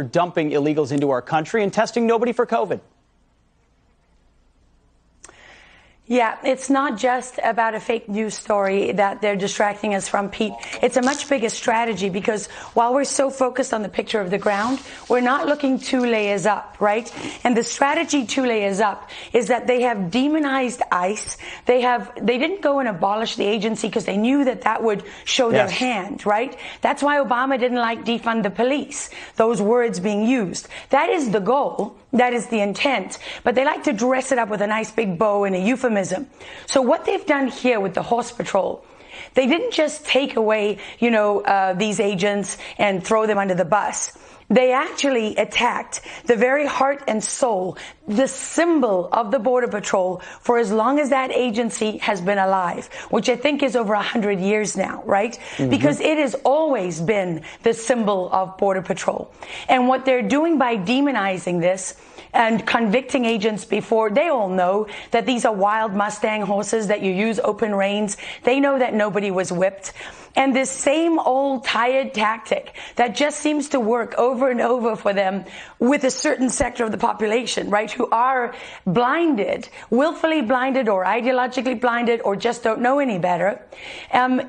dumping illegals into our country and testing nobody for COVID. Yeah, it's not just about a fake news story that they're distracting us from, Pete. It's a much bigger strategy because while we're so focused on the picture of the ground, we're not looking 2 layers up, right? And the strategy 2 layers up is that they have demonized ICE. They didn't go and abolish the agency because they knew that that would show their hand, right? That's why Obama didn't like defund the police, those words being used. That is the goal. That is the intent. But they like to dress it up with a nice big bow and a euphemism. So what they've done here with the Horse Patrol, they didn't just take away, these agents and throw them under the bus. They actually attacked the very heart and soul, the symbol of the Border Patrol for as long as that agency has been alive, which I think is over 100 years now, right? Because it has always been the symbol of Border Patrol. And what they're doing by demonizing this and convicting agents before, they all know that these are wild Mustang horses that you use open reins. They know that nobody was whipped. And this same old tired tactic that just seems to work over and over for them with a certain sector of the population, right, who are blinded, willfully blinded or ideologically blinded or just don't know any better,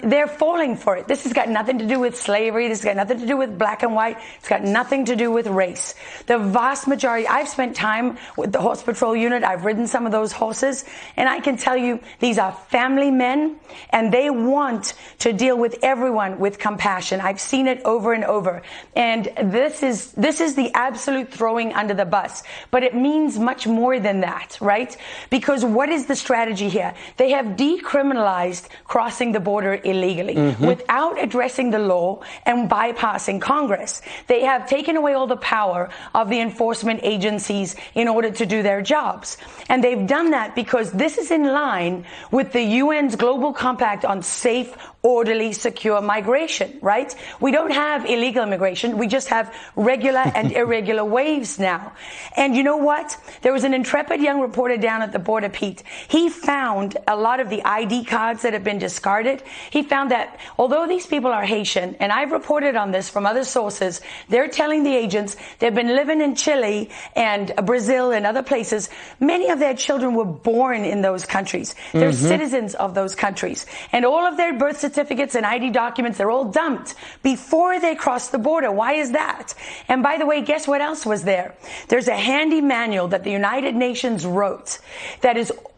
they're falling for it. This has got nothing to do with slavery. This has got nothing to do with black and white. It's got nothing to do with race. The vast majority, I've spent time with the Horse Patrol unit. I've ridden some of those horses, and I can tell you these are family men, and they want to deal with everyone with compassion. I've seen it over and over. And this is the absolute throwing under the bus. But it means much more than that, right? Because what is the strategy here? They have decriminalized crossing the border illegally without addressing the law and bypassing Congress. They have taken away all the power of the enforcement agencies in order to do their jobs. And they've done that because this is in line with the UN's Global Compact on safe, orderly, secure migration, right? We don't have illegal immigration. We just have regular and irregular waves now. And you know what? There was an intrepid young reporter down at the border, Pete. He found a lot of the ID cards that have been discarded. He found that although these people are Haitian, and I've reported on this from other sources, they're telling the agents they've been living in Chile and Brazil and other places. Many of their children were born in those countries. They're citizens of those countries. And all of their birth certificates and ID documents, they're all dumped before they cross the border. Why is that? And by the way, guess what else was there? There's a handy manual that the United Nations wrote that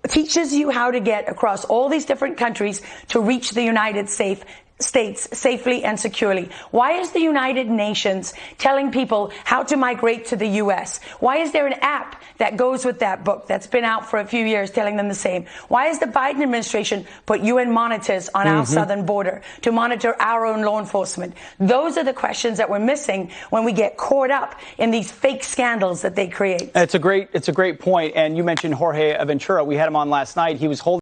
teaches you how to get across all these different countries to reach the United States safely and securely. Why is the United Nations telling people how to migrate to the U.S.? Why is there an app that goes with that book that's been out for a few years telling them the same? Why has the Biden administration put UN monitors on our southern border to monitor our own law enforcement? Those are the questions that we're missing when we get caught up in these fake scandals that they create. It's a great point. And you mentioned Jorge Aventura. We had him on last night. He was holding